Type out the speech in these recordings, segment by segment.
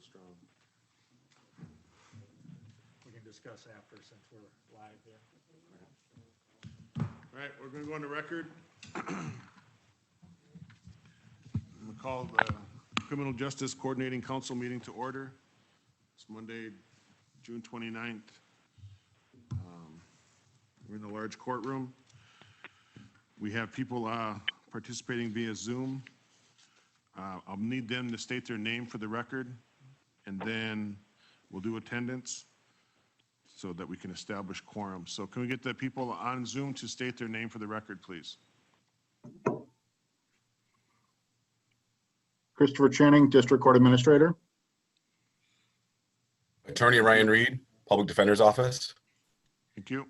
strong. We can discuss after since we're live here. All right, we're going to go on the record. I'm going to call the Criminal Justice Coordinating Council meeting to order. It's Monday, June 29th. We're in a large courtroom. We have people participating via Zoom. I'll need them to state their name for the record, and then we'll do attendance so that we can establish quorum. So can we get the people on Zoom to state their name for the record, please? Christopher Channing, District Court Administrator. Attorney Ryan Reed, Public Defender's Office. Thank you.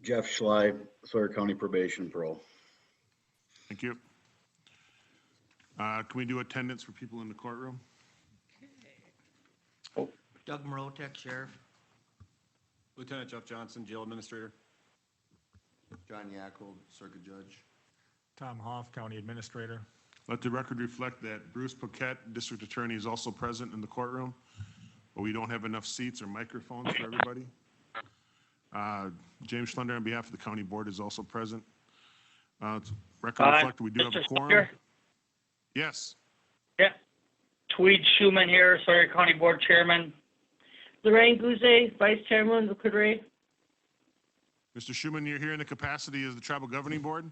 Jeff Schley, Sawyer County Probation Pro. Thank you. Can we do attendance for people in the courtroom? Doug Marotek, Sheriff. Lieutenant Jeff Johnson, Jail Administrator. John Yackel, Circuit Judge. Tom Hoff, County Administrator. Let the record reflect that Bruce Paquette, District Attorney, is also present in the courtroom, but we don't have enough seats or microphones for everybody. James Schlender, on behalf of the County Board, is also present. Record reflect we do have a quorum. Slender? Yes. Yeah. Tweed Schuman here, Sawyer County Board Chairman. Lorraine Gouze, Vice Chairman of the Liquid. Mr. Schuman, you're here in the capacity as the Tribal Governing Board?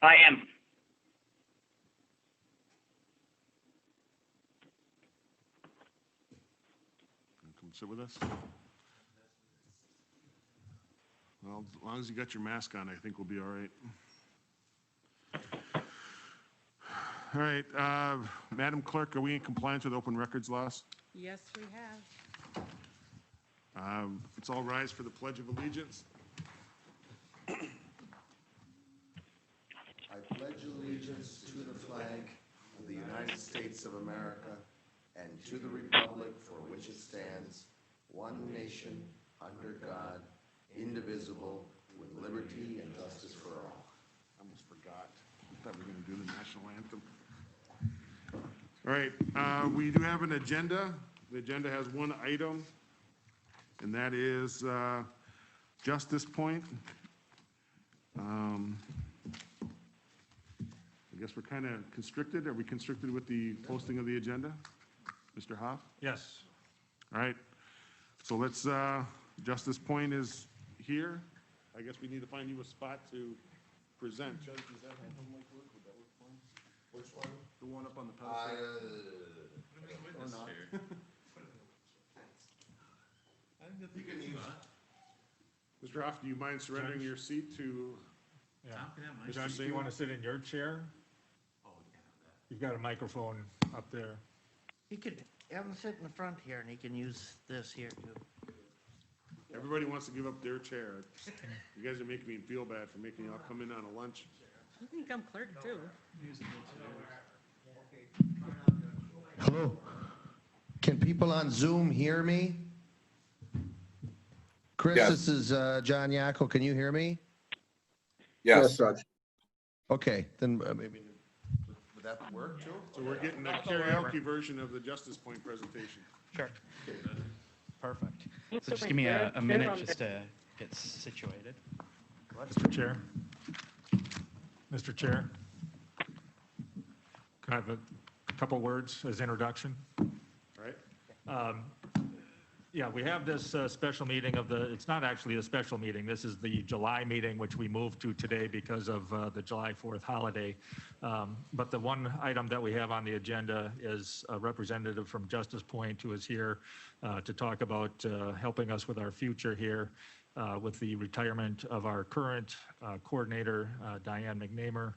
I am. Come sit with us. Well, as long as you got your mask on, I think we'll be all right. All right, Madam Clerk, are we in compliance with open records laws? Yes, we have. Let's all rise for the Pledge of Allegiance. I pledge allegiance to the flag of the United States of America and to the republic for which it stands, one nation, under God, indivisible, with liberty and justice for all. I almost forgot. I thought we were going to do the national anthem. All right, we do have an agenda. The agenda has one item, and that is Justice Point. I guess we're kind of constricted. Are we constricted with the posting of the agenda? Mr. Hoff? Yes. All right. So let's, Justice Point is here. I guess we need to find you a spot to present. Judge, does that handle mic work? Would that work for him? Which one? The one up on the pedestal? Or not. You can use Mr. Hoff, do you mind surrendering your seat to Yeah. Mr. Judge, do you want to sit in your chair? You've got a microphone up there. You could have him sit in the front here and he can use this here too. Everybody wants to give up their chair. You guys are making me feel bad for making y'all come in on a lunch. You can come clerk too. Hello. Can people on Zoom hear me? Chris, Yes. this is John Yackel. Can you hear me? Yes. Judge. Okay, then maybe, would that work too? So we're getting the karaoke version of the Justice Point presentation. Sure. Perfect. So just give me a minute just to get situated. Mr. Chair. Mr. Chair. Can I have a couple words as introduction? All right? Yeah, we have this special meeting of the, it's not actually a special meeting. This is the July meeting, which we moved to today because of the July 4th holiday. But the one item that we have on the agenda is a representative from Justice Point who is here to talk about helping us with our future here with the retirement of our current coordinator, Diane McNamer.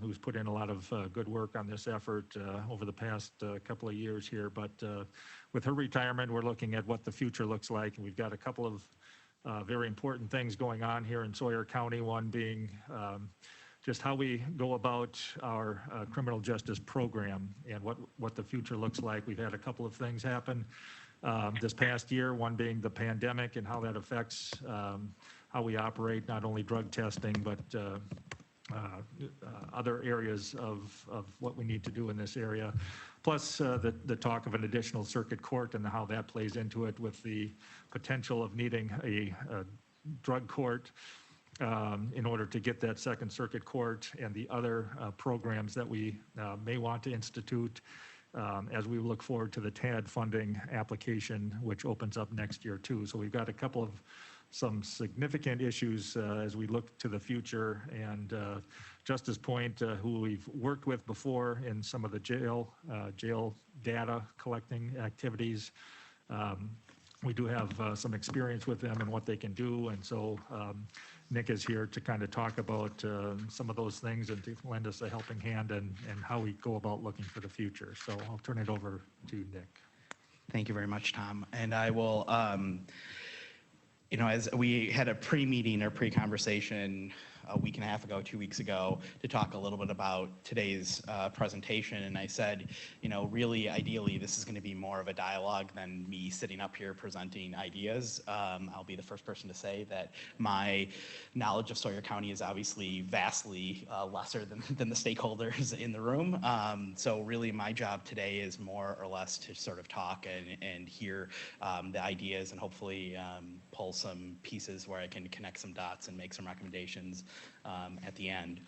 Who's put in a lot of good work on this effort over the past couple of years here. But with her retirement, we're looking at what the future looks like. And we've got a couple of very important things going on here in Sawyer County, one being just how we go about our criminal justice program and what the future looks like. We've had a couple of things happen this past year, one being the pandemic and how that affects how we operate, not only drug testing, but other areas of what we need to do in this area. Plus the talk of an additional circuit court and how that plays into it with the potential of needing a drug court in order to get that second circuit court and the other programs that we may want to institute as we look forward to the TAD funding application, which opens up next year too. So we've got a couple of some significant issues as we look to the future. And Justice Point, who we've worked with before in some of the jail data collecting activities, we do have some experience with them and what they can do. And so Nick is here to kind of talk about some of those things and to lend us a helping hand and how we go about looking for the future. So I'll turn it over to Nick. Thank you very much, Tom. And I will, as we had a pre-meeting or pre-conversation a week and a half ago, 2 weeks ago, to talk a little bit about today's presentation. And I said, really, ideally, this is going to be more of a dialogue than me sitting up here presenting ideas. I'll be the first person to say that my knowledge of Sawyer County is obviously vastly lesser than the stakeholders in the room. So really, my job today is more or less to sort of talk and hear the ideas and hopefully pull some pieces where I can connect some dots and make some recommendations at the end.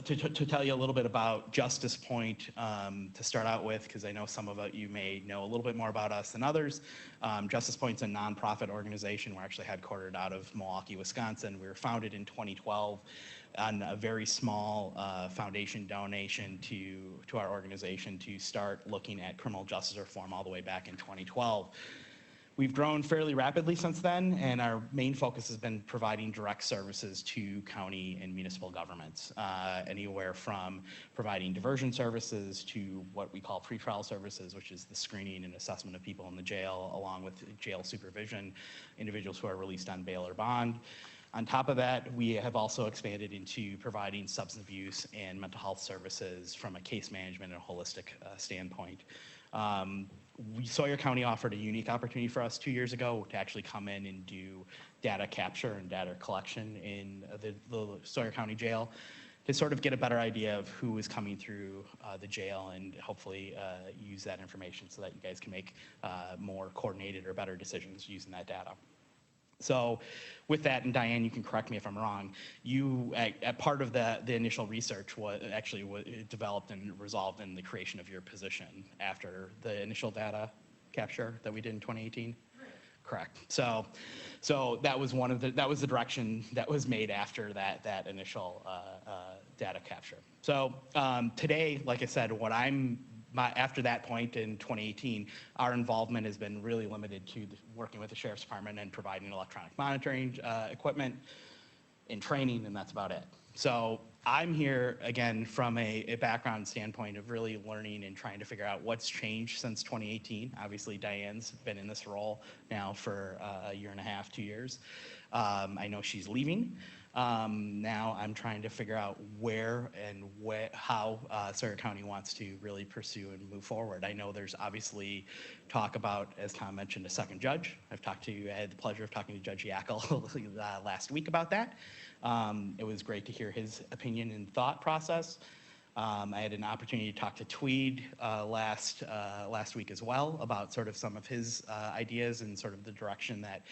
To tell you a little bit about Justice Point, to start out with, because I know some of you may know a little bit more about us than others. Justice Point's a nonprofit organization. We're actually headquartered out of Milwaukee, Wisconsin. We were founded in 2012 on a very small foundation donation to our organization to start looking at criminal justice reform all the way back in 2012. We've grown fairly rapidly since then, and our main focus has been providing direct services to county and municipal governments, anywhere from providing diversion services to what we call pretrial services, which is the screening and assessment of people in the jail, along with jail supervision, individuals who are released on bail or bond. On top of that, we have also expanded into providing substance abuse and mental health services from a case management and holistic standpoint. Sawyer County offered a unique opportunity for us 2 years ago to actually come in and do data capture and data collection in the Sawyer County Jail to sort of get a better idea of who is coming through the jail and hopefully use that information so that you guys can make more coordinated or better decisions using that data. So with that, and Diane, you can correct me if I'm wrong, you, part of the initial research was developed and resolved in the creation of your position after the initial data capture that we did in 2018? Correct. So that was that was the direction that was made after that initial data capture. So today, like I said, after that point in 2018, our involvement has been really limited to working with the Sheriff's Department and providing electronic monitoring equipment and training, and that's about it. So I'm here, again, from a background standpoint of really learning and trying to figure out what's changed since 2018. Obviously, Diane's been in this role now for a year and a half, 2 years. I know she's leaving. Now I'm trying to figure out where and how Sawyer County wants to really pursue and move forward. I know there's obviously talk about, as Tom mentioned, a second judge. I had the pleasure of talking to Judge Yackel last week about that. It was great to hear his opinion and thought process. I had an opportunity to talk to Tweed last week as well about sort of some of his ideas and sort of the direction that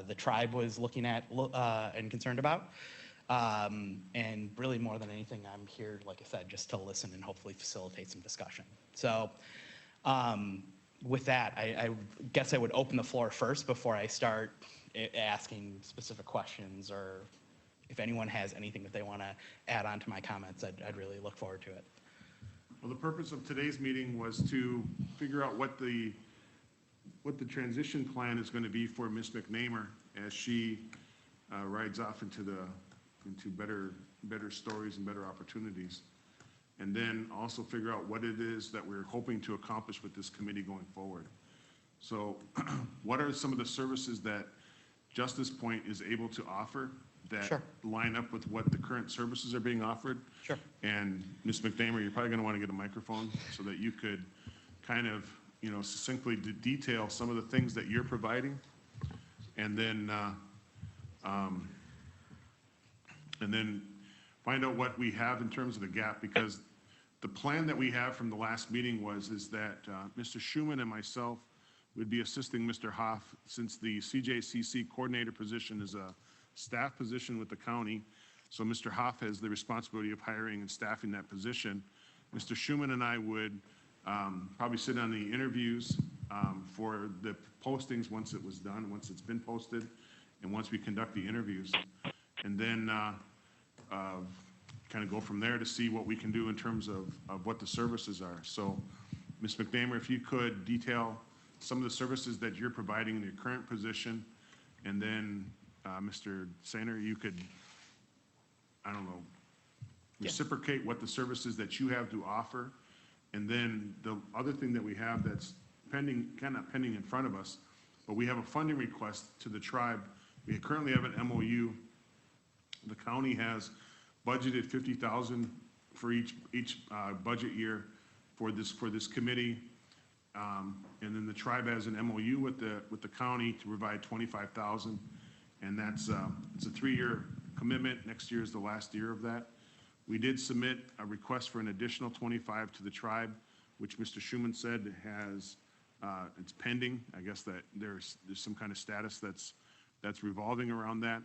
the tribe was looking at and concerned about. And really more than anything, I'm here, like I said, just to listen and hopefully facilitate some discussion. So with that, I guess I would open the floor first before I start asking specific questions, or if anyone has anything that they want to add on to my comments, I'd really look forward to it. Well, the purpose of today's meeting was to figure out what the transition plan is going to be for Ms. McNamer as she rides off into better stories and better opportunities. And then also figure out what it is that we're hoping to accomplish with this committee going forward. So what are some of the services that Justice Point is able to offer that line up with what the current services are being offered? Sure. And Ms. McNamer, you're probably going to want to get a microphone so that you could kind of, succinctly detail some of the things that you're providing. And then and then find out what we have in terms of the gap, because the plan that we have from the last meeting is that Mr. Schuman and myself would be assisting Mr. Hoff, since the CJCC coordinator position is a staff position with the county. So Mr. Hoff has the responsibility of hiring and staffing that position. Mr. Schuman and I would probably sit on the interviews for the postings once it was done, once it's been posted, and once we conduct the interviews. And then kind of go from there to see what we can do in terms of what the services are. So, Ms. McNamer, if you could detail some of the services that you're providing in your current position, and then Mr. Sainer, you could, I don't know, reciprocate what the services that you have to offer. And then the other thing that we have that's pending, kind of pending in front of us, but we have a funding request to the tribe. We currently have an MOU. The county has budgeted $50,000 for each budget year for this committee, and then the tribe has an MOU with the county to provide $25,000, and it's a 3-year commitment. Next year is the last year of that. We did submit a request for an additional 25 to the tribe, which Mr. Schuman said it's pending. I guess that there's some kind of status that's revolving around that.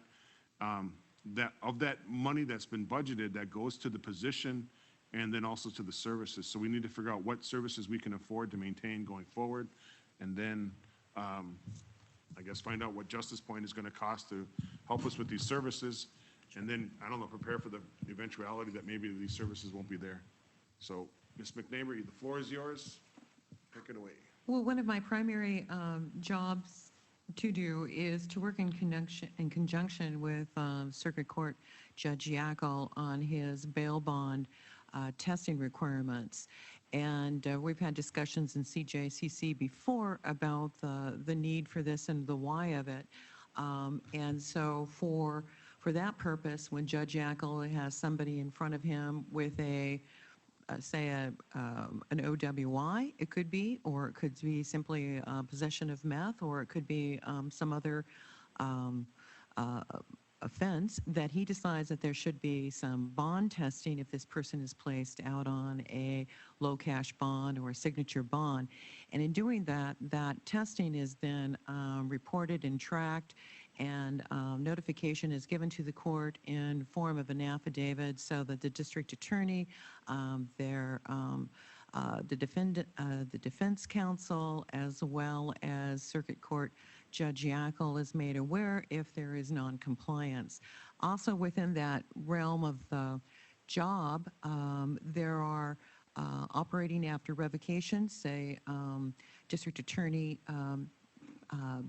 Of that money that's been budgeted, that goes to the position and then also to the services. So we need to figure out what services we can afford to maintain going forward, and then I guess find out what Justice Point is going to cost to help us with these services, and then, I don't know, prepare for the eventuality that maybe these services won't be there. So, Ms. McNamer, the floor is yours. Take it away. Well, one of my primary jobs to do is to work in conjunction with Circuit Court Judge Yackel on his bail bond testing requirements. And we've had discussions in CJCC before about the need for this and the why of it. And so for that purpose, when Judge Yackel has somebody in front of him with say an OWI, it could be, or it could be simply possession of meth, or it could be some other offense, that he decides that there should be some bond testing if this person is placed out on a low cash bond or a signature bond. And in doing that, that testing is then reported and tracked, and notification is given to the court in form of an affidavit, so that the district attorney, the defense counsel, as well as Circuit Court Judge Yackel is made aware if there is non-compliance. Also within that realm of the job, there are operating after revocation. Say District Attorney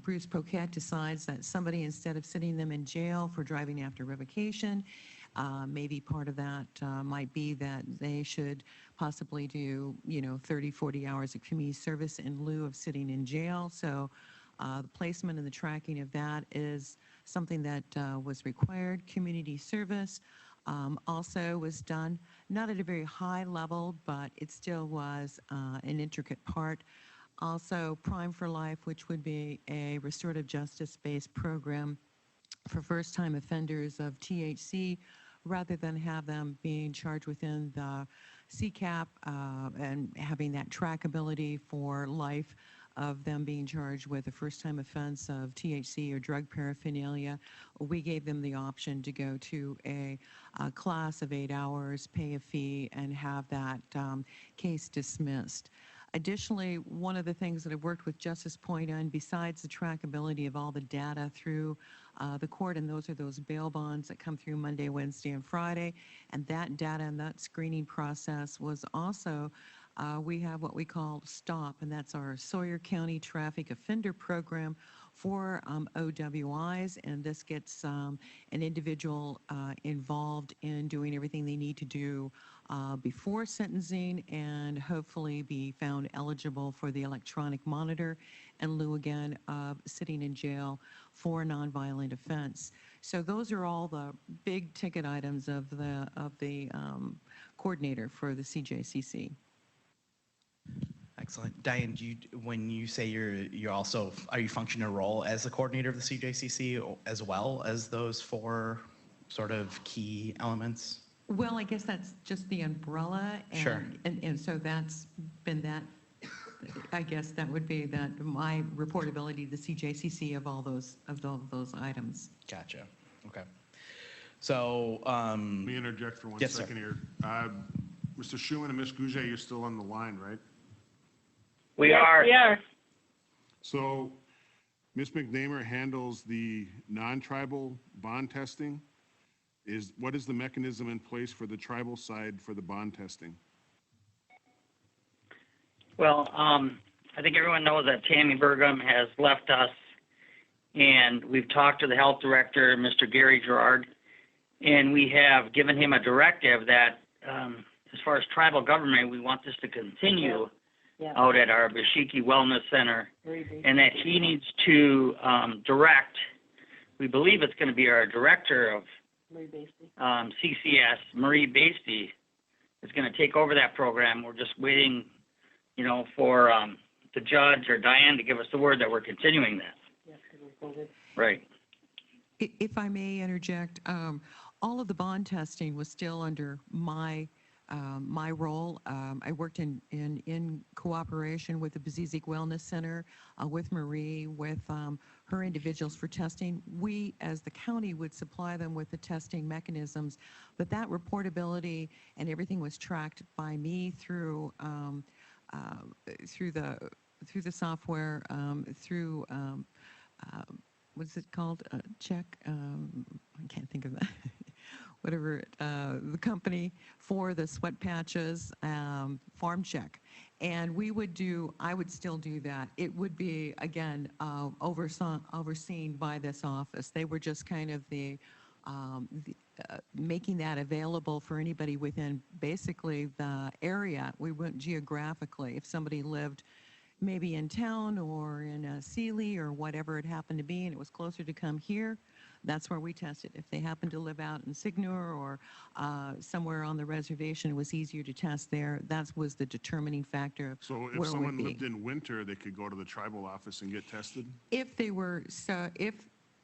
Bruce Poquet decides that somebody, instead of sitting them in jail for driving after revocation, maybe part of that might be that they should possibly do, 30, 40 hours of community service in lieu of sitting in jail. So the placement and the tracking of that is something that was required. Community service also was done, not at a very high level, but it still was an intricate part. Also, Prime for Life, which would be a restorative justice-based program for first-time offenders of THC, rather than have them being charged within the CCAP and having that trackability for life of them being charged with a first-time offense of THC or drug paraphernalia. We gave them the option to go to a class of 8 hours, pay a fee, and have that case dismissed. Additionally, one of the things that I've worked with Justice Point on, besides the trackability of all the data through the court, and those are those bail bonds that come through Monday, Wednesday, and Friday, and that data and that screening process was also, we have what we call STOP, and that's our Sawyer County Traffic Offender Program for OWIs, and this gets an individual involved in doing everything they need to do before sentencing, and hopefully be found eligible for the electronic monitor in lieu again of sitting in jail for a nonviolent offense. So those are all the big ticket items of the coordinator for the CJCC. Excellent. Diane, when you say you're also, are you functioning a role as the coordinator of the CJCC as well as those 4 sort of key elements? Well, I guess that's just the umbrella. Sure. And so that's been that, I guess that would be that my reportability to CJCC of all those items. Gotcha. Okay. So, Let me interject for one Yes, sir. second here. Mr. Schuman and Ms. Gouget, you're still on the line, right? We are. We are. So Ms. McNamer handles the non-tribal bond testing. What is the mechanism in place for the tribal side for the bond testing? Well, I think everyone knows that Tammy Burgum has left us, and we've talked to the health director, Mr. Gary Gerard, and we have given him a directive that, as far as tribal government, we want this to continue Yeah. out at our Bashiki Wellness Center, Very and that he needs to direct, we believe it's going to be our director of CCS, Marie Basty, is going to take over that program. We're just waiting, for the judge or Diane to give us the word that we're continuing that. Yes, because of COVID. Right. If I may interject, all of the bond testing was still under my role. I worked in cooperation with the Bezizik Wellness Center, with Marie, with her individuals for testing. We, as the county, would supply them with the testing mechanisms, but that reportability and everything was tracked by me through the software, through what's it called? Check. I can't think of that. Whatever, the company for the sweat patches, Farm Check. And I would still do that. It would be, again, overseen by this office. They were just kind of making that available for anybody within basically the area. We went geographically. If somebody lived maybe in town or in Sealy or whatever it happened to be, and it was closer to come here, that's where we tested. If they happened to live out in Signor or somewhere on the reservation, it was easier to test there. That was the determining factor of So where if it would someone be. lived in Winter, they could go to the tribal office and get tested? If they were, if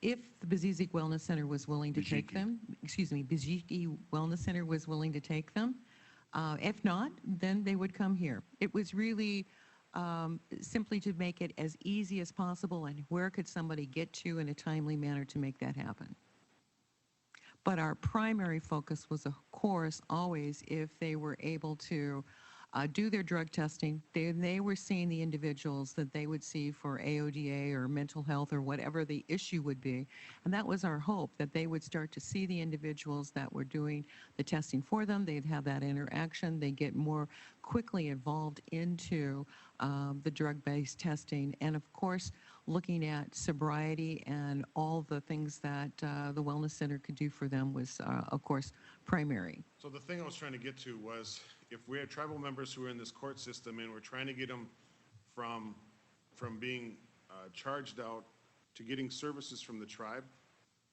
the Bezizik Wellness Center was willing to take them, Bezizik Wellness Center was willing to take them. If not, then they would come here. It was really simply to make it as easy as possible, and where could somebody get to in a timely manner to make that happen. But our primary focus was, of course, always if they were able to do their drug testing, they were seeing the individuals that they would see for AODA or mental health or whatever the issue would be. And that was our hope, that they would start to see the individuals that were doing the testing for them. They'd have that interaction. They'd get more quickly involved into the drug-based testing. And of course, looking at sobriety and all the things that the Wellness Center could do for them was, of course, primary. So the thing I was trying to get to was, if we had tribal members who are in this court system and we're trying to get them from being charged out to getting services from the tribe,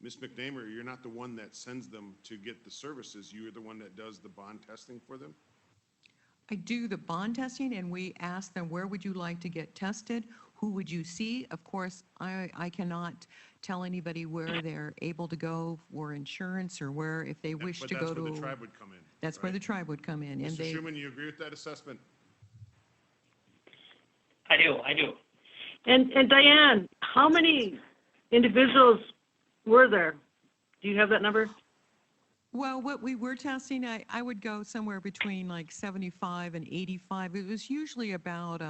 Ms. McNamer, you're not the one that sends them to get the services. You're the one that does the bond testing for them? I do the bond testing, and we ask them, where would you like to get tested? Who would you see? Of course, I cannot tell anybody where they're able to go for insurance or where, if they wish to go to. But that's where the tribe would come in. That's where the tribe would come in. And Mr. Schuman, you agree with that assessment? I do. And Diane, how many individuals were there? Do you have that number? Well, what we were testing, I would go somewhere between like 75 and 85. It was usually about,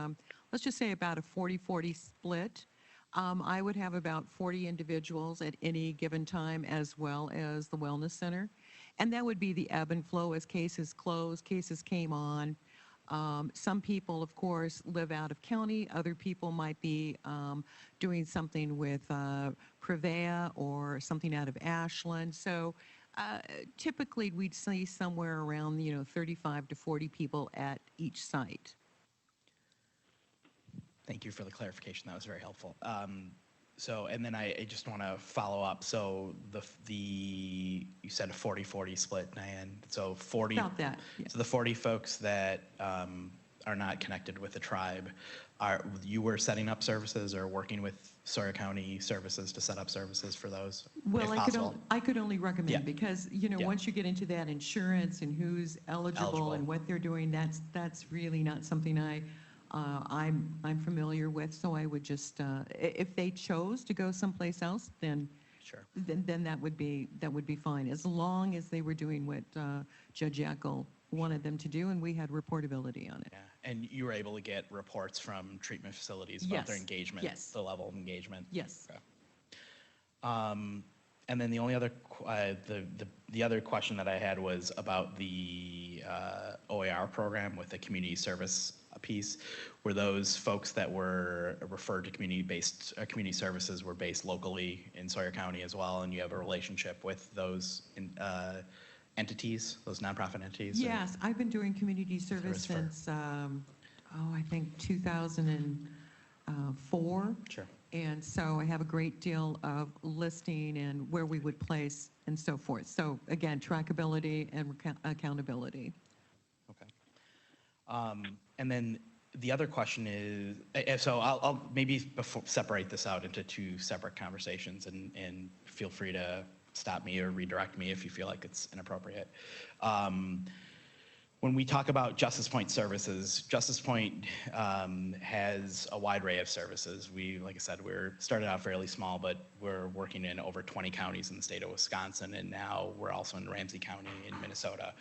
let's just say about a 40-40 split. I would have about 40 individuals at any given time, as well as the Wellness Center. And that would be the ebb and flow as cases closed, cases came on. Some people, of course, live out of county. Other people might be doing something with Prevea or something out of Ashland. So typically, we'd see somewhere around, 35 to 40 people at each site. Thank you for the clarification. That was very helpful. And then I just want to follow up. So you said a 40-40 split, Diane. So 40. About that. Yeah. So the 40 folks that are are not connected with the tribe, you were setting up services or working with Sawyer County Services to set up services for those, Well, if possible? I could only recommend, Yeah. because, Yeah. once you get into that insurance and who's eligible and what they're doing, that's really not something I'm familiar with. So I would just, if they chose to go someplace else, then Sure. then that would be fine, as long as they were doing what Judge Yackel wanted them to do, and we had reportability on it. Yeah. And you were able to get reports from treatment facilities about their Yes. engagement, Yes. the level of engagement? Yes. Okay. And then the only other, the other question that I had was about the OAR program with the community service piece. Were those folks that were referred to community-based, community services were based locally in Sawyer County as well, and you have a relationship with those entities, those nonprofit entities? Yes, I've been doing community service since, I think 2004. Sure. And so I have a great deal of listing and where we would place and so forth. So again, trackability and accountability. Okay. And then the other question is, so I'll maybe separate this out into two separate conversations, and feel free to stop me or redirect me if you feel like it's inappropriate. When we talk about Justice Point services, Justice Point has a wide array of services. Like I said, we're started out fairly small, but we're working in over 20 counties in the state of Wisconsin, and now we're also in Ramsey County in Minnesota.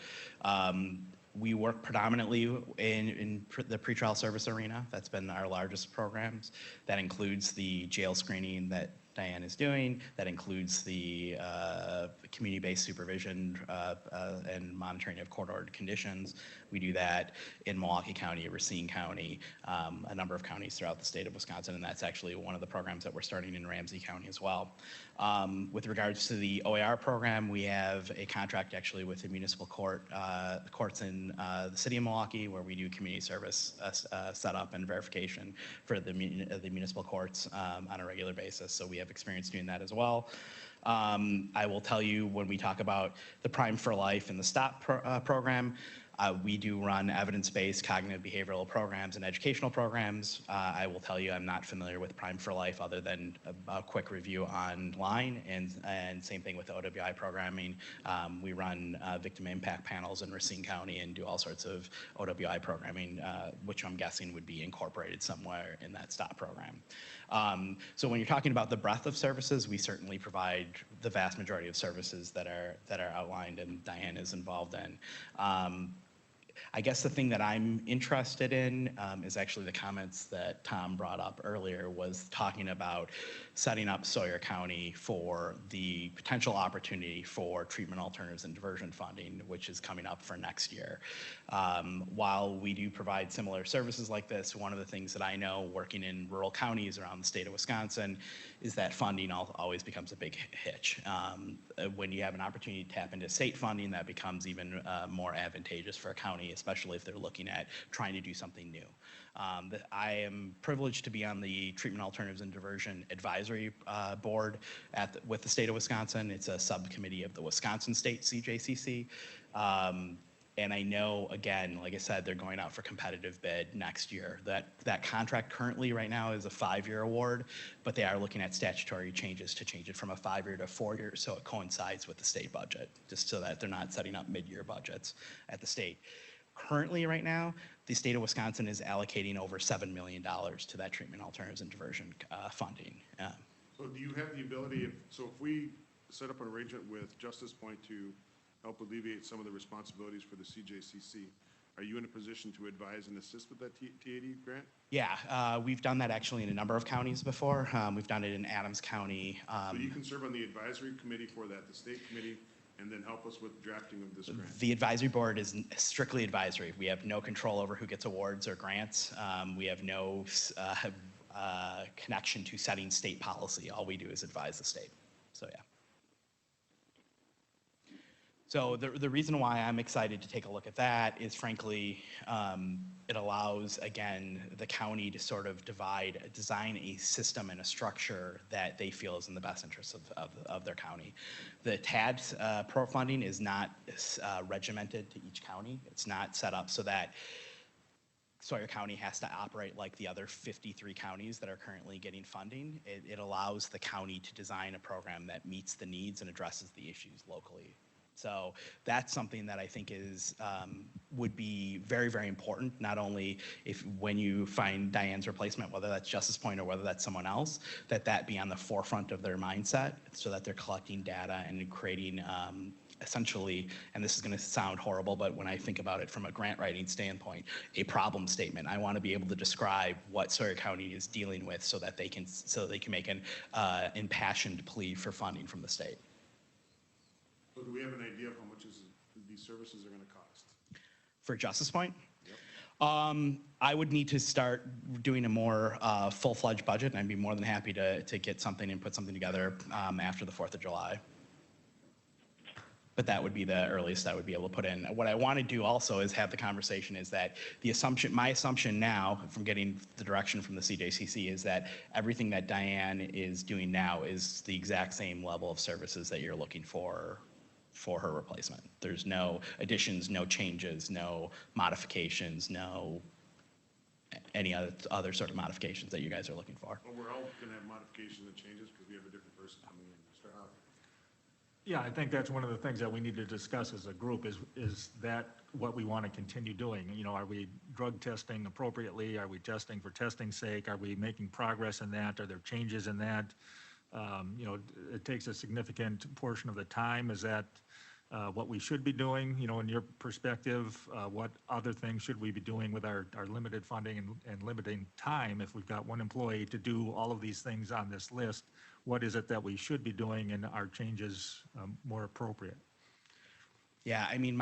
We work predominantly in the pretrial service arena. That's been our largest programs. That includes the jail screening that Diane is doing. That includes the community-based supervision and monitoring of court-ordered conditions. We do that in Milwaukee County, Racine County, a number of counties throughout the state of Wisconsin, and that's actually one of the programs that we're starting in Ramsey County as well. With regards to the OAR program, we have a contract actually with the municipal courts in the city of Milwaukee, where we do community service setup and verification for the municipal courts on a regular basis. So we have experience doing that as well. I will tell you, when we talk about the Prime for Life and the STOP program, we do run evidence-based cognitive behavioral programs and educational programs. I will tell you, I'm not familiar with Prime for Life other than a quick review online, and same thing with the OWI programming. We run victim impact panels in Racine County and do all sorts of OWI programming, which I'm guessing would be incorporated somewhere in that STOP program. So when you're talking about the breadth of services, we certainly provide the vast majority of services that are outlined and Diane is involved in. I guess the thing that I'm interested in is actually the comments that Tom brought up earlier, was talking about setting up Sawyer County for the potential opportunity for treatment alternatives and diversion funding, which is coming up for next year. While we do provide similar services like this, one of the things that I know working in rural counties around the state of Wisconsin is that funding always becomes a big hitch. When you have an opportunity to tap into state funding, that becomes even more advantageous for a county, especially if they're looking at trying to do something new. I am privileged to be on the Treatment Alternatives and Diversion Advisory Board with the state of Wisconsin. It's a subcommittee of the Wisconsin State CJCC. And I know, again, like I said, they're going out for competitive bid next year. That contract currently right now is a 5-year award, but they are looking at statutory changes to change it from a 5-year to 4-year, so it coincides with the state budget, just so that they're not setting up mid-year budgets at the state. Currently, right now, the state of Wisconsin is allocating over $7 million to that treatment alternatives and diversion funding. So do you have the ability, if we set up an arrangement with Justice Point to help alleviate some of the responsibilities for the CJCC, are you in a position to advise and assist with that T80 grant? Yeah, we've done that actually in a number of counties before. We've done it in Adams County. So you can serve on the advisory committee for that, the state committee, and then help us with drafting of this grant? The advisory board is strictly advisory. We have no control over who gets awards or grants. We have no connection to setting state policy. All we do is advise the state. So yeah. So the reason why I'm excited to take a look at that is, frankly, it allows, again, the county to sort of design a system and a structure that they feel is in the best interest of their county. The TAD pro funding is not regimented to each county. It's not set up so that Sawyer County has to operate like the other 53 counties that are currently getting funding. It allows the county to design a program that meets the needs and addresses the issues locally. So that's something that I think is would be very, very important, not only if when you find Diane's replacement, whether that's Justice Point or whether that's someone else, that be on the forefront of their mindset so that they're collecting data and creating essentially, and this is going to sound horrible, but when I think about it from a grant writing standpoint, a problem statement. I want to be able to describe what Sawyer County is dealing with so that they can make an impassioned plea for funding from the state. So do we have an idea of how much these services are going to cost? For Justice Point? I would need to start doing a more full-fledged budget, and I'd be more than happy to get something and put something together after the 4th of July. But that would be the earliest I would be able to put in. What I want to do also is have the conversation is that my assumption now, from getting the direction from the CJCC, is that everything that Diane is doing now is the exact same level of services that you're looking for her replacement. There's no additions, no changes, no modifications, no any other sort of modifications that you guys are looking for. Well, we're all going to have modifications and changes because we have a different person coming in. Mr. Howe. Yeah, I think that's one of the things that we need to discuss as a group is that what we want to continue doing? You know, are we drug testing appropriately? Are we testing for testing's sake? Are we making progress in that? Are there changes in that? You know, it takes a significant portion of the time. Is that what we should be doing? You know, in your perspective, what other things should we be doing with our limited funding and limiting time? If we've got one employee to do all of these things on this list, what is it that we should be doing, and are changes more appropriate? Yeah, I mean,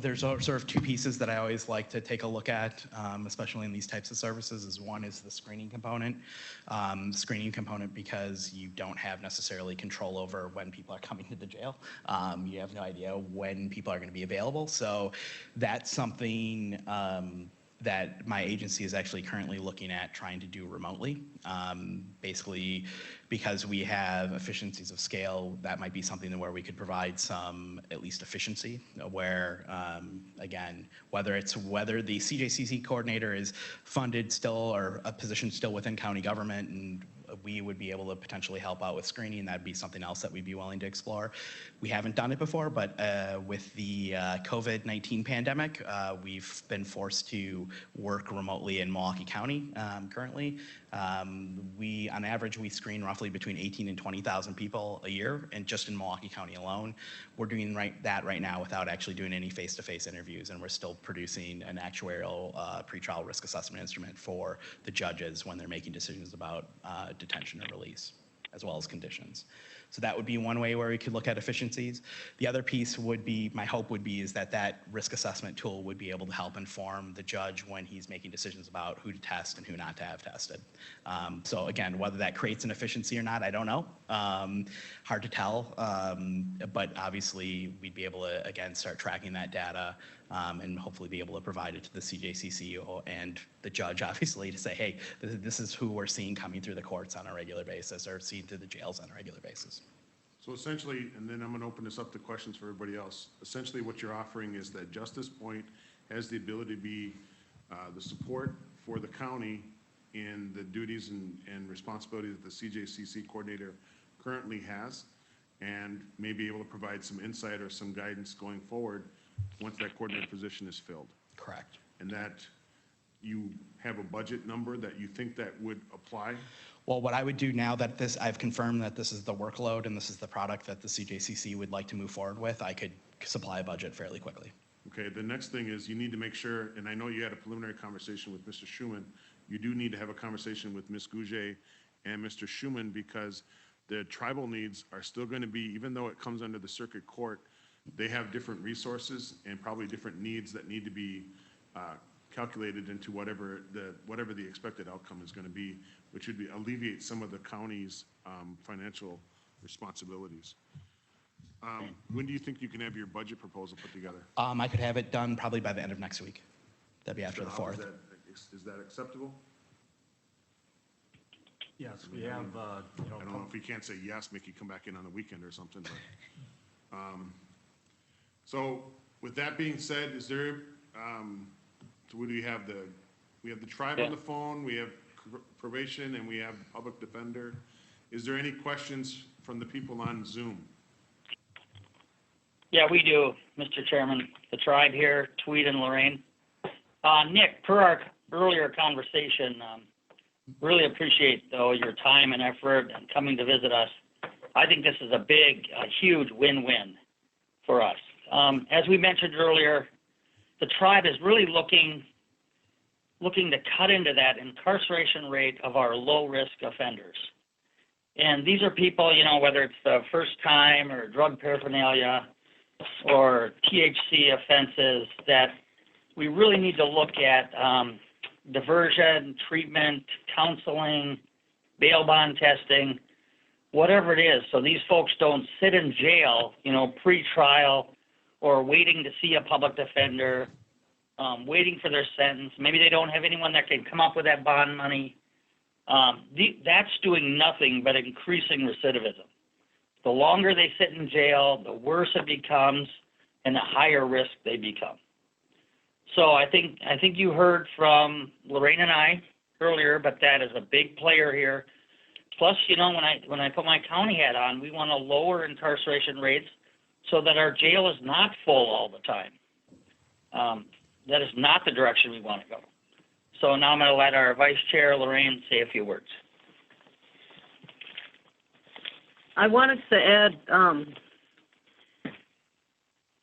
there's sort of two pieces that I always like to take a look at, especially in these types of services. Is one is the screening component. Because you don't have necessarily control over when people are coming to the jail. You have no idea when people are going to be available. So that's something that my agency is actually currently looking at trying to do remotely. Basically, because we have efficiencies of scale, that might be something where we could provide some at least efficiency, where again, whether the CJCC coordinator is funded still or a position still within county government, and we would be able to potentially help out with screening, that'd be something else that we'd be willing to explore. We haven't done it before, but with the COVID-19 pandemic, we've been forced to work remotely in Milwaukee County currently. On average, we screen roughly between 18 and 20,000 people a year, and just in Milwaukee County alone. We're doing that right now without actually doing any face-to-face interviews, and we're still producing an actuarial pretrial risk assessment instrument for the judges when they're making decisions about detention or release, as well as conditions. So that would be one way where we could look at efficiencies. The other piece would be, my hope would be, is that risk assessment tool would be able to help inform the judge when he's making decisions about who to test and who not to have tested. So again, whether that creates an efficiency or not, I don't know. Hard to tell, but obviously we'd be able to, again, start tracking that data and hopefully be able to provide it to the CJCC and the judge, obviously, to say, hey, this is who we're seeing coming through the courts on a regular basis, or seeing through the jails on a regular basis. So essentially, and then I'm going to open this up to questions for everybody else. Essentially, what you're offering is that Justice Point has the ability to be the support for the county in the duties and responsibilities that the CJCC coordinator currently has, and may be able to provide some insight or some guidance going forward once that coordinator position is filled. Correct. And that you have a budget number that you think that would apply? Well, what I would do now that I've confirmed that this is the workload and this is the product that the CJCC would like to move forward with, I could supply a budget fairly quickly. Okay, the next thing is you need to make sure, and I know you had a preliminary conversation with Mr. Schuman, you do need to have a conversation with Ms. Gouget and Mr. Schuman, because the tribal needs are still going to be, even though it comes under the circuit court, they have different resources and probably different needs that need to be calculated into whatever the expected outcome is going to be, which would alleviate some of the county's financial responsibilities. When do you think you can have your budget proposal put together? I could have it done probably by the end of next week. That'd be after the 4th. Is that acceptable? Yes, we have, I don't know if you can't say yes, make you come back in on the weekend or something, but. So with that being said, is there, So what do we have? We have the tribe on the phone, we have probation, and we have public defender. Is there any questions from the people on Zoom? Yeah, we do, Mr. Chairman. The tribe here, Tweed and Lorraine. Nick, per our earlier conversation, really appreciate, though, your time and effort and coming to visit us. I think this is a huge win-win for us. As we mentioned earlier, the tribe is really looking to cut into that incarceration rate of our low-risk offenders. And these are people, you know, whether it's the first time or drug paraphernalia or THC offenses, that we really need to look at diversion, treatment, counseling, bail bond testing, whatever it is, so these folks don't sit in jail, you know, pre-trial or waiting to see a public defender, waiting for their sentence. Maybe they don't have anyone that can come up with that bond money. That's doing nothing but increasing recidivism. The longer they sit in jail, the worse it becomes, and the higher risk they become. So I think you heard from Lorraine and I earlier, but that is a big player here. Plus, you know, when I put my county hat on, we want to lower incarceration rates so that our jail is not full all the time. That is not the direction we want to go. So now I'm going to let our Vice Chair, Lorraine, say a few words. I wanted to add,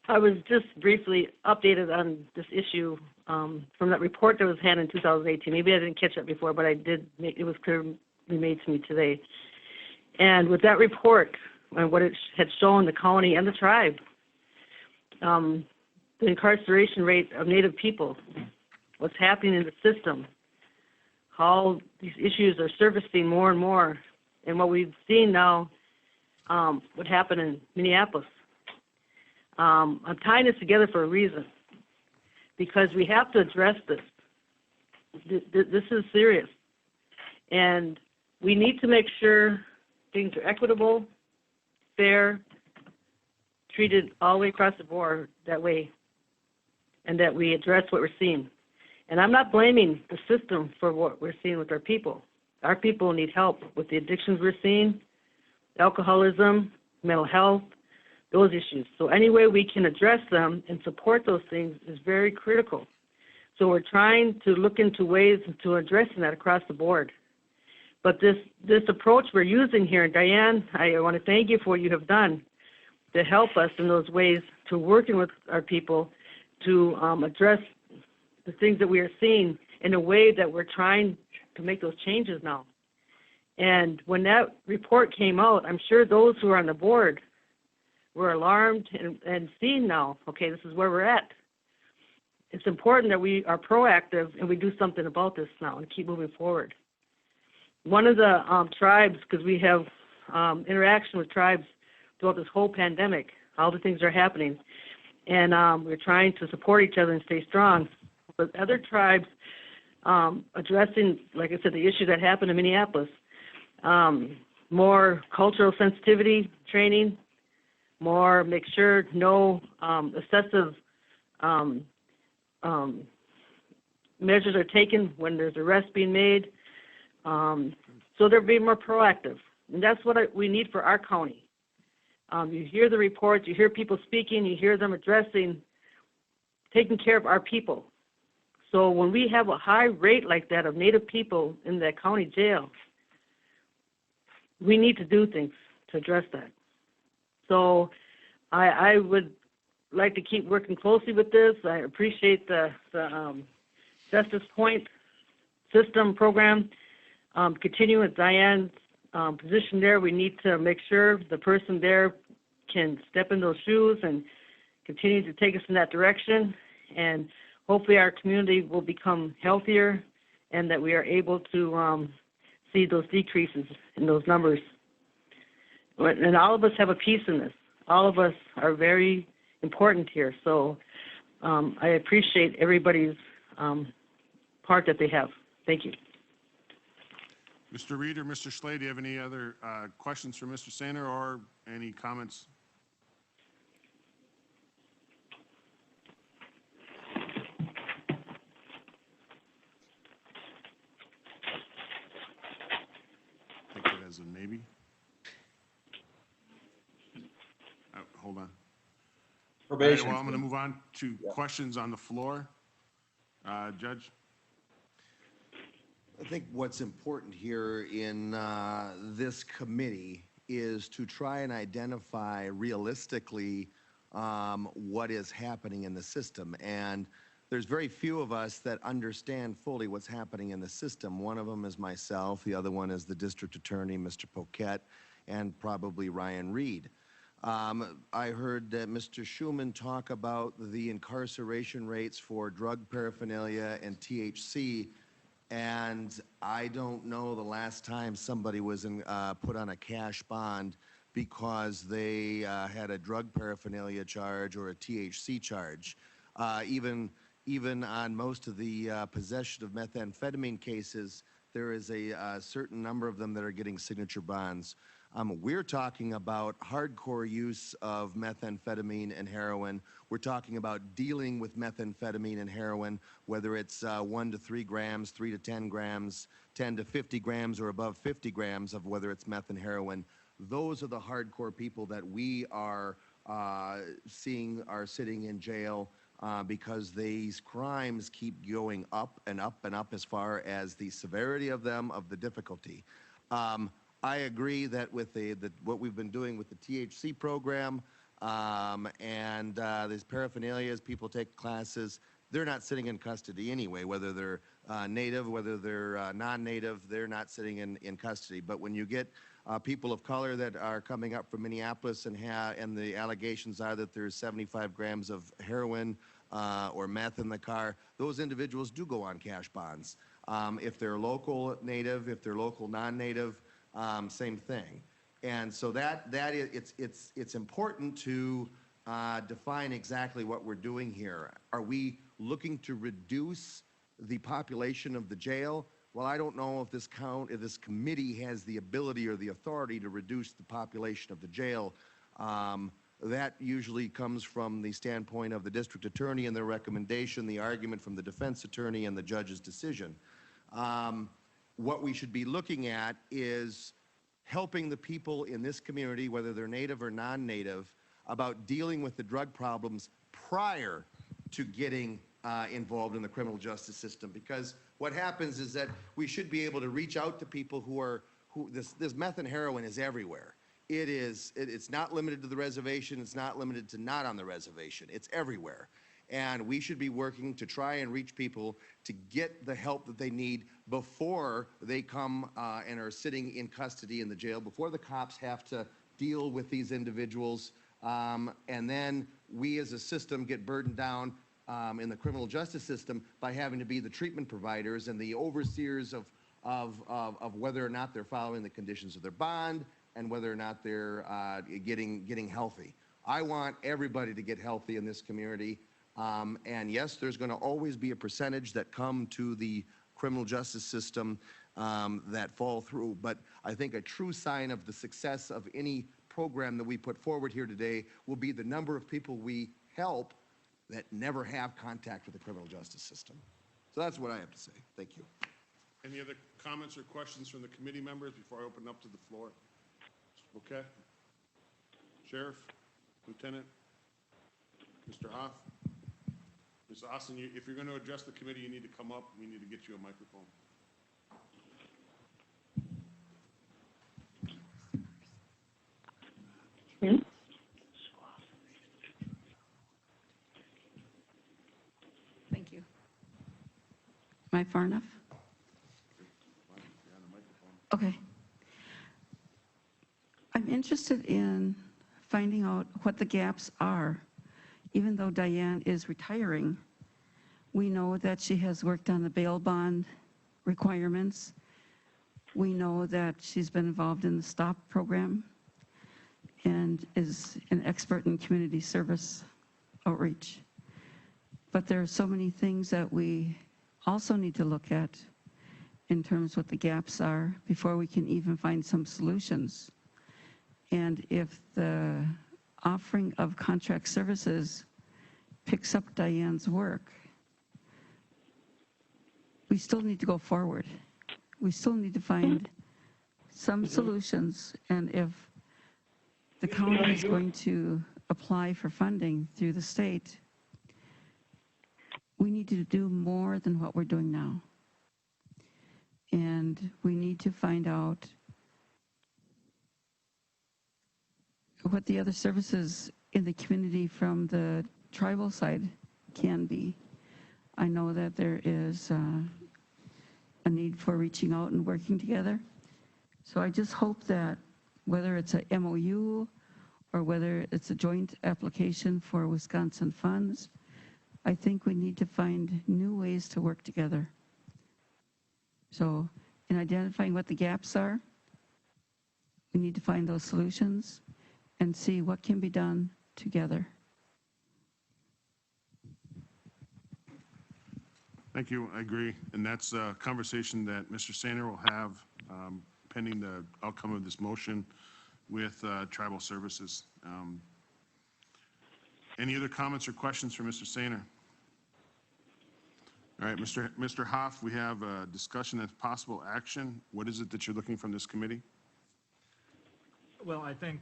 I was just briefly updated on this issue from that report that was had in 2018. Maybe I didn't catch that before, but I did. It was clearly made to me today. And with that report and what it had shown the county and the tribe, the incarceration rate of Native people, what's happening in the system, how these issues are surfacing more and more, and what we've seen now, what happened in Minneapolis. I'm tying this together for a reason, because we have to address this. This is serious, and we need to make sure things are equitable, fair, treated all the way across the board that way, and that we address what we're seeing. And I'm not blaming the system for what we're seeing with our people. Our people need help with the addictions we're seeing, alcoholism, mental health, those issues. So any way we can address them and support those things is very critical. So we're trying to look into ways to addressing that across the board. But this approach we're using here, and Diane, I want to thank you for what you have done to help us in those ways, to working with our people to address the things that we are seeing in a way that we're trying to make those changes now. And when that report came out, I'm sure those who are on the board were alarmed and seeing now, okay, this is where we're at. It's important that we are proactive and we do something about this now and keep moving forward. One of the tribes, because we have interaction with tribes throughout this whole pandemic, all the things are happening, and we're trying to support each other and stay strong. But other tribes addressing, like I said, the issue that happened in Minneapolis, more cultural sensitivity training, more make sure no excessive measures are taken when there's arrests being made. So they're being more proactive. And that's what we need for our county. You hear the reports, you hear people speaking, you hear them addressing, taking care of our people. So when we have a high rate like that of Native people in that county jail, we need to do things to address that. So I would like to keep working closely with this. I appreciate the Justice Point system program. Continue with Diane's position there. We need to make sure the person there can step in those shoes and continue to take us in that direction. And hopefully our community will become healthier and that we are able to see those decreases in those numbers. And all of us have a piece in this. All of us are very important here. So I appreciate everybody's part that they have. Thank you. Mr. Reed or Mr. Slade, do you have any other questions for Mr. Sainer or any comments? was a maybe. Hold on. All right, Probation. well, I'm going to move on to questions on the floor. Judge? I think what's important here in this committee is to try and identify realistically what is happening in the system. And there's very few of us that understand fully what's happening in the system. One of them is myself. The other one is the district attorney, Mr. Poquette, and probably Ryan Reed. I heard Mr. Schuman talk about the incarceration rates for drug paraphernalia and THC, and I don't know the last time somebody was put on a cash bond because they had a drug paraphernalia charge or a THC charge. Even on most of the possession of methamphetamine cases, there is a certain number of them that are getting signature bonds. We're talking about hardcore use of methamphetamine and heroin. We're talking about dealing with methamphetamine and heroin, whether it's 1 to 3 grams, 3 to 10 grams, 10 to 50 grams, or above 50 grams of whether it's meth and heroin. Those are the hardcore people that we are seeing are sitting in jail because these crimes keep going up and up and up as far as the severity of them, of the difficulty. I agree that with what we've been doing with the THC program and these paraphernalias, people take classes, they're not sitting in custody anyway, whether they're native, whether they're non-native, they're not sitting in custody. But when you get people of color that are coming up from Minneapolis and the allegations are that there's 75 grams of heroin or meth in the car, those individuals do go on cash bonds. If they're local native, if they're local non-native, same thing. And so it's important to define exactly what we're doing here. Are we looking to reduce the population of the jail? Well, I don't know if this committee has the ability or the authority to reduce the population of the jail. That usually comes from the standpoint of the district attorney and their recommendation, the argument from the defense attorney, and the judge's decision. What we should be looking at is helping the people in this community, whether they're native or non-native, about dealing with the drug problems prior to getting involved in the criminal justice system. Because what happens is that we should be able to reach out to people this meth and heroin is everywhere. It's not limited to the reservation. It's not limited to not on the reservation. It's everywhere. And we should be working to try and reach people to get the help that they need before they come and are sitting in custody in the jail, before the cops have to deal with these individuals. And then we as a system get burdened down in the criminal justice system by having to be the treatment providers and the overseers of whether or not they're following the conditions of their bond and whether or not they're getting healthy. I want everybody to get healthy in this community. And yes, there's going to always be a percentage that come to the criminal justice system that fall through. But I think a true sign of the success of any program that we put forward here today will be the number of people we help that never have contact with the criminal justice system. So that's what I have to say. Thank you. Any other comments or questions from the committee members before I open up to the floor? Okay. Sheriff, Lieutenant, Mr. Hoff. Ms. Austin, if you're going to address the committee, you need to come up. We need to get you a microphone. Thank you. Am I far enough? Okay. I'm interested in finding out what the gaps are. Even though Diane is retiring, we know that she has worked on the bail bond requirements. We know that she's been involved in the STOP program and is an expert in community service outreach. But there are so many things that we also need to look at in terms of what the gaps are before we can even find some solutions. And if the offering of contract services picks up Diane's work, we still need to go forward. We still need to find some solutions. And if the county is going to apply for funding through the state, we need to do more than what we're doing now. And we need to find out what the other services in the community from the tribal side can be. I know that there is a need for reaching out and working together. So I just hope that whether it's a MOU or whether it's a joint application for Wisconsin funds, I think we need to find new ways to work together. So in identifying what the gaps are, we need to find those solutions and see what can be done together. Thank you. I agree. And that's a conversation that Mr. Sainer will have pending the outcome of this motion with Tribal Services. Any other comments or questions for Mr. Sainer? All right, Mr. Hoff, we have a discussion of possible action. What is it that you're looking from this committee? Well, I think,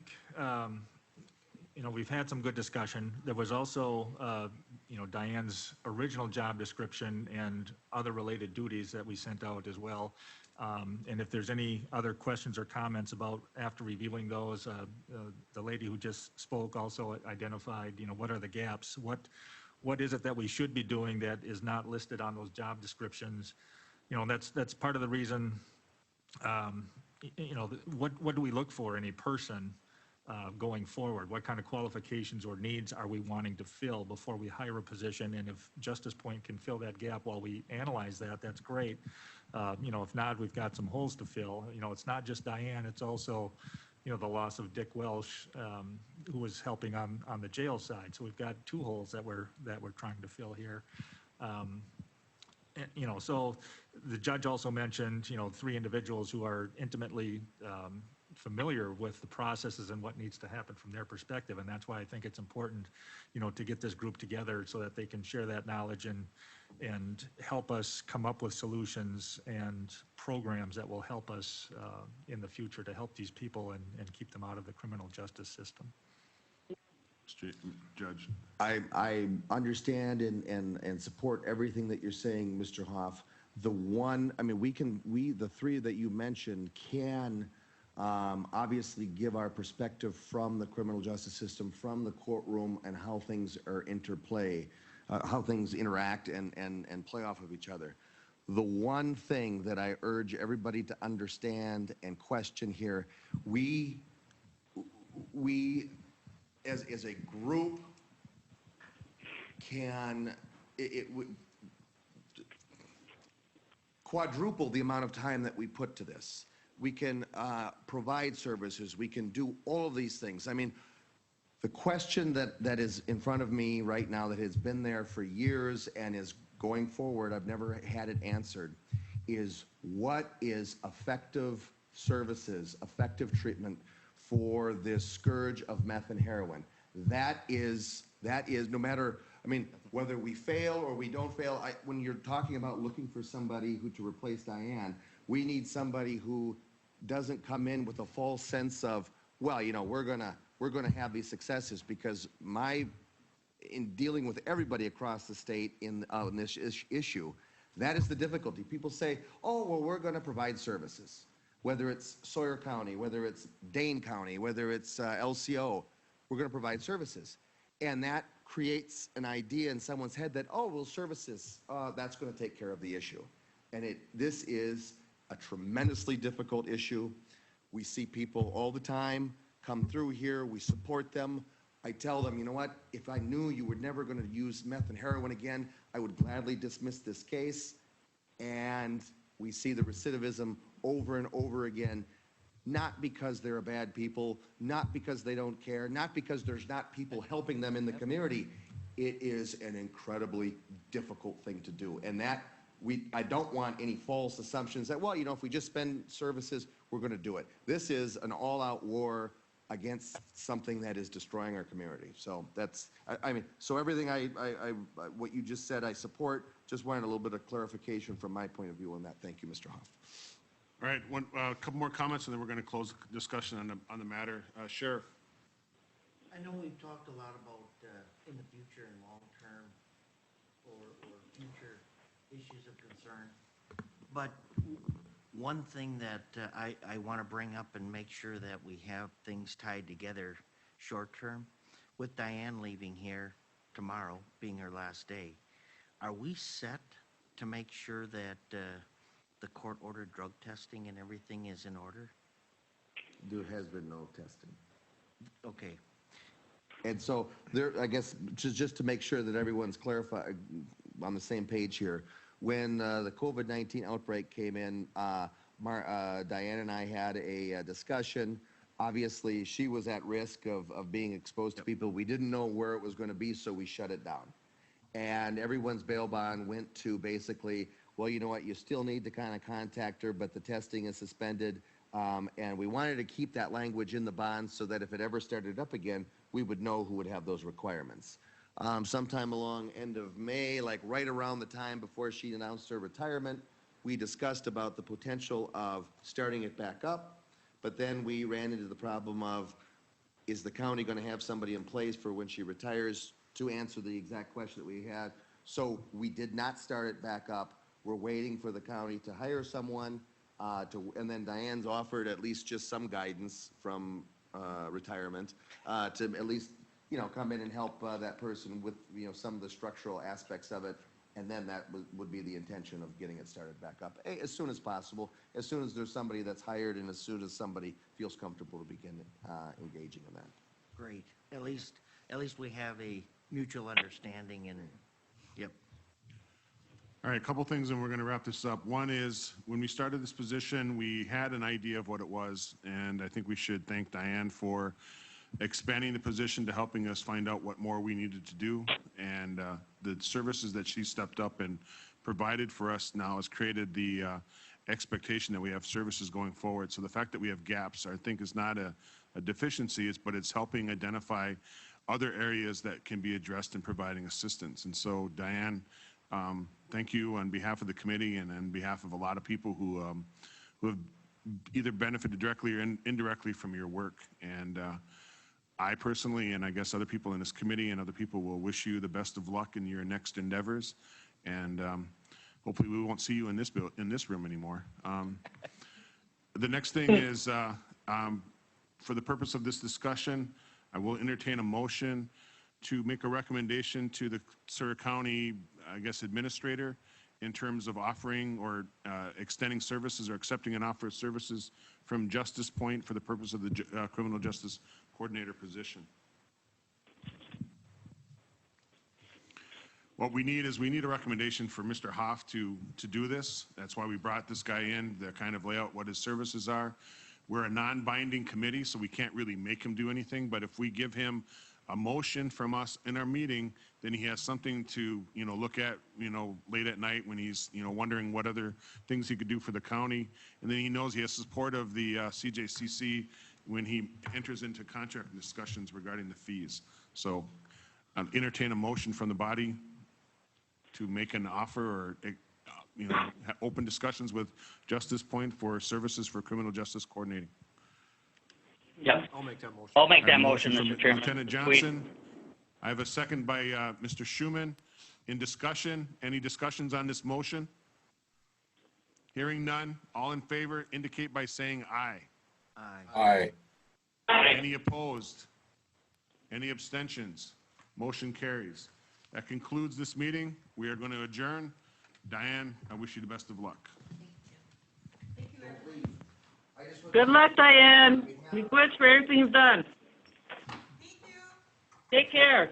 we've had some good discussion. There was also, Diane's original job description and other related duties that we sent out as well. And if there's any other questions or comments about after reviewing those, the lady who just spoke also identified, what are the gaps? What is it that we should be doing that is not listed on those job descriptions? That's part of the reason, what do we look for in a person going forward? What kind of qualifications or needs are we wanting to fill before we hire a position? And if Justice Point can fill that gap while we analyze that, that's great. If not, we've got some holes to fill. It's not just Diane, it's also, the loss of Dick Welsh, who was helping on the jail side. So we've got two holes that we're trying to fill here. So the judge also mentioned, 3 individuals who are intimately familiar with the processes and what needs to happen from their perspective. And that's why I think it's important, to get this group together so that they can share that knowledge and help us come up with solutions and programs that will help us in the future to help these people and keep them out of the criminal justice system. Judge. I understand and support everything that you're saying, Mr. Hoff. The 3 that you mentioned can obviously give our perspective from the criminal justice system, from the courtroom, and how things are interplay, how things interact and play off of each other. The one thing that I urge everybody to understand and question here, we as a group can quadruple the amount of time that we put to this. We can provide services. We can do all of these things. I mean, the question that is in front of me right now that has been there for years and is going forward, I've never had it answered, is what is effective services, effective treatment for this scourge of meth and heroin? That is no matter, whether we fail or we don't fail, when you're talking about looking for somebody to replace Diane, we need somebody who doesn't come in with a false sense of, well, we're gonna have these successes, because in dealing with everybody across the state in this issue, that is the difficulty. People say, oh, well, we're gonna provide services. Whether it's Sawyer County, whether it's Dane County, whether it's LCO, we're going to provide services. And that creates an idea in someone's head that, oh, well, services, that's going to take care of the issue. And this is a tremendously difficult issue. We see people all the time come through here. We support them. I tell them, you know what, if I knew you were never going to use meth and heroin again, I would gladly dismiss this case. And we see the recidivism over and over again, not because they're bad people, not because they don't care, not because there's not people helping them in the community. It is an incredibly difficult thing to do. And I don't want any false assumptions that, well, if we just spend services, we're going to do it. This is an all-out war against something that is destroying our community. So that's, so everything what you just said, I support. Just wanted a little bit of clarification from my point of view on that. Thank you, Mr. Hoff. All right, a couple more comments, and then we're going to close the discussion on the matter. Sheriff? I know we've talked a lot about, in the future and long-term or future issues of concern. But one thing that I want to bring up and make sure that we have things tied together short-term, with Diane leaving here tomorrow, being her last day, are we set to make sure that the court-ordered drug testing and everything is in order? There has been no testing. Okay. And so there, I guess, just to make sure that everyone's clarified on the same page here, when the COVID-19 outbreak came in, Diane and I had a discussion. Obviously, she was at risk of being exposed to people. We didn't know where it was going to be, so we shut it down. And everyone's bail bond went to basically, well, you know what, you still need to kind of contact her, but the testing is suspended. And we wanted to keep that language in the bond so that if it ever started up again, we would know who would have those requirements. Sometime along end of May, like right around the time before she announced her retirement, we discussed about the potential of starting it back up, but then we ran into the problem of, is the county going to have somebody in place for when she retires, to answer the exact question that we had. So we did not start it back up. We're waiting for the county to hire someone, and then Diane's offered at least just some guidance from retirement to at least, you know, come in and help that person with, you know, some of the structural aspects of it. And then that would be the intention of getting it started back up as soon as possible, as soon as there's somebody that's hired and as soon as somebody feels comfortable to begin engaging in that. Great. At least we have a mutual understanding and, yep. All right, a couple things, and we're going to wrap this up. One is, when we started this position, we had an idea of what it was, and I think we should thank Diane for expanding the position to helping us find out what more we needed to do. And the services that she stepped up and provided for us now has created the expectation that we have services going forward. So the fact that we have gaps, I think, is not a deficiency, but it's helping identify other areas that can be addressed in providing assistance. And so, Diane, thank you on behalf of the committee and on behalf of a lot of people who have either benefited directly or indirectly from your work. And I personally, and I guess other people in this committee and other people, will wish you the best of luck in your next endeavors. And hopefully we won't see you in this room anymore. The next thing is, for the purpose of this discussion, I will entertain a motion to make a recommendation to the Surrey County, I guess, administrator in terms of offering or extending services or accepting an offer of services from Justice Point for the purpose of the criminal justice coordinator position. What we need is a recommendation for Mr. Hoff to do this. That's why we brought this guy in, to kind of lay out what his services are. We're a non-binding committee, so we can't really make him do anything, but if we give him a motion from us in our meeting, then he has something to, you know, look at, you know, late at night when he's, you know, wondering what other things he could do for the county. And then he knows he has support of the CJCC when he enters into contract discussions regarding the fees. So entertain a motion from the body to make an offer or, you know, open discussions with Justice Point for services for criminal justice coordinating. Yep. I'll make that motion. I'll make I have that a motion, from Mr. Chairman. Lieutenant Sweet. Johnson. I have a second by Mr. Schuman. In discussion, any discussions on this motion? Hearing none, all in favor indicate by saying aye. Aye. Any opposed? Any abstentions? Motion carries. That concludes this meeting. We are going to adjourn. Diane, I wish you the best of luck. Good luck, Diane. Request for everything you've done. Take care.